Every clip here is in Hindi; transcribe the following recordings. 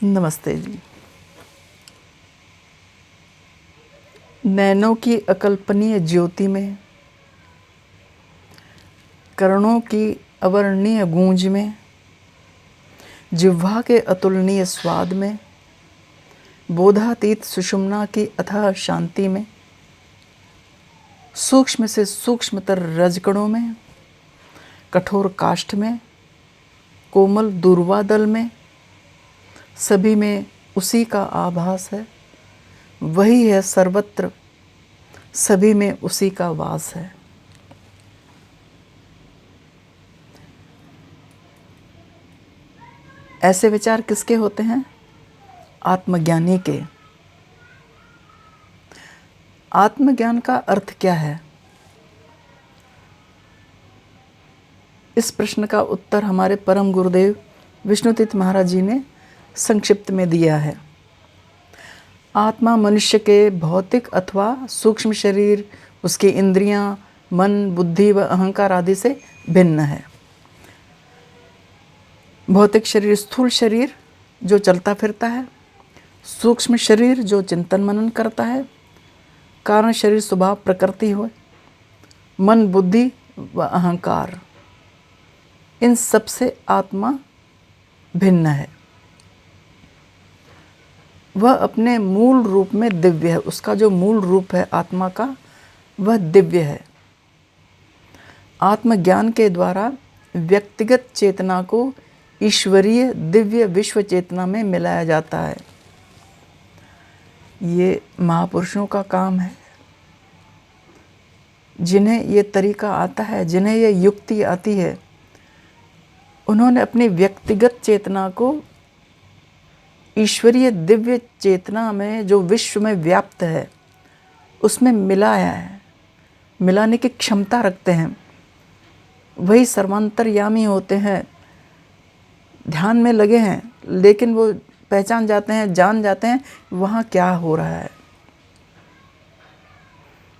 नमस्ते जी। नैनों की अकल्पनीय ज्योति में, कर्णों की अवर्णनीय गूंज में, जिह्वा के अतुलनीय स्वाद में, बोधातीत सुषुम्ना की अथाह शांति में, सूक्ष्म से सूक्ष्मतर रजकणों में, कठोर काष्ठ में, कोमल दूर्वादल में, सभी में उसी का आभास है। वही है सर्वत्र, सभी में उसी का वास है। ऐसे विचार किसके होते हैं? आत्मज्ञानी के। आत्मज्ञान का अर्थ क्या है? इस प्रश्न का उत्तर हमारे परम गुरुदेव विष्णुतीर्थ महाराज जी ने संक्षिप्त में दिया है। आत्मा मनुष्य के भौतिक अथवा सूक्ष्म शरीर, उसकी इंद्रियां, मन, बुद्धि व अहंकार आदि से भिन्न है। भौतिक शरीर स्थूल शरीर जो चलता फिरता है, सूक्ष्म शरीर जो चिंतन मनन करता है, कारण शरीर स्वभाव प्रकृति हो, मन, बुद्धि व अहंकार, इन सब से आत्मा भिन्न है। वह अपने मूल रूप में दिव्य है। उसका जो मूल रूप है आत्मा का, वह दिव्य है। आत्मज्ञान के द्वारा व्यक्तिगत चेतना को ईश्वरीय दिव्य विश्व चेतना में मिलाया जाता है। ये महापुरुषों का काम है, जिन्हें ये तरीका आता है, जिन्हें ये युक्ति आती है। उन्होंने अपनी व्यक्तिगत चेतना को ईश्वरीय दिव्य चेतना में, जो विश्व में व्याप्त है, उसमें मिलाया है। मिलाने की क्षमता रखते हैं। वही सर्वांतरयामी होते हैं। ध्यान में लगे हैं, लेकिन वो पहचान जाते हैं, जान जाते हैं वहाँ क्या हो रहा है।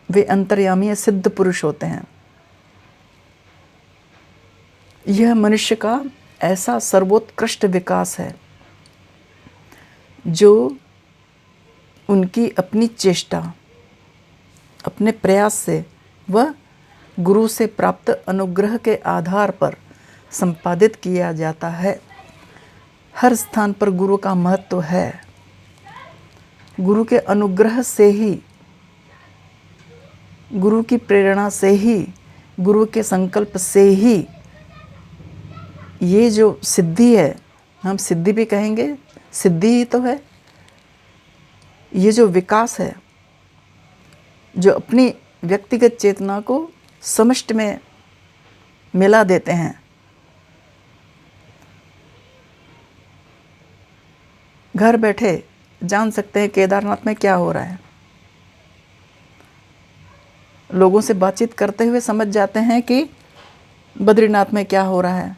वे अंतर्यामी सिद्ध पुरुष होते हैं। यह मनुष्य का ऐसा सर्वोत्कृष्ट विकास है जो उनकी अपनी चेष्टा, अपने प्रयास से वह गुरु से प्राप्त अनुग्रह के आधार पर संपादित किया जाता है। हर स्थान पर गुरु का महत्व है। गुरु के अनुग्रह से ही, गुरु की प्रेरणा से ही, गुरु के संकल्प से ही ये जो सिद्धि है, हम सिद्धि भी कहेंगे, सिद्धि ही तो है। ये जो विकास है, जो अपनी व्यक्तिगत चेतना को समष्टि में मिला देते हैं, घर बैठे जान सकते हैं केदारनाथ में क्या हो रहा है। लोगों से बातचीत करते हुए समझ जाते हैं कि बद्रीनाथ में क्या हो रहा है।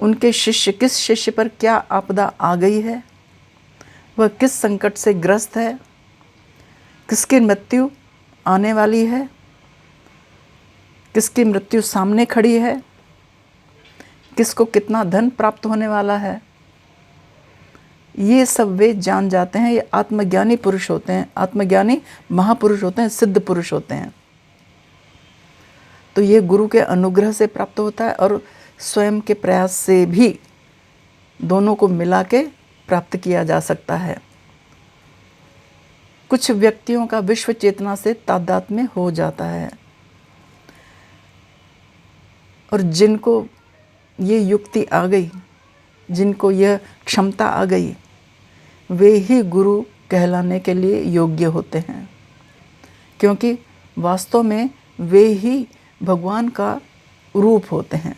उनके शिष्य, किस शिष्य पर क्या आपदा आ गई है, वह किस संकट से ग्रस्त है, किसकी मृत्यु आने वाली है, किसकी मृत्यु सामने खड़ी है, किसको कितना धन प्राप्त होने वाला है, ये सब वे जान जाते हैं। ये आत्मज्ञानी पुरुष होते हैं, आत्मज्ञानी महापुरुष होते हैं, सिद्ध पुरुष होते हैं। तो ये गुरु के अनुग्रह से प्राप्त होता है और स्वयं के प्रयास से भी दोनों को मिला के प्राप्त किया जा सकता है। कुछ व्यक्तियों का विश्व चेतना से तादात्म्य हो जाता है, और जिनको ये युक्ति आ गई, जिनको यह क्षमता आ गई, वे ही गुरु कहलाने के लिए योग्य होते हैं, क्योंकि वास्तव में वे ही भगवान का रूप होते हैं।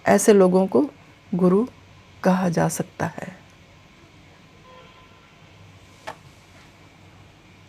ऐसे लोगों को गुरु कहा जा सकता है।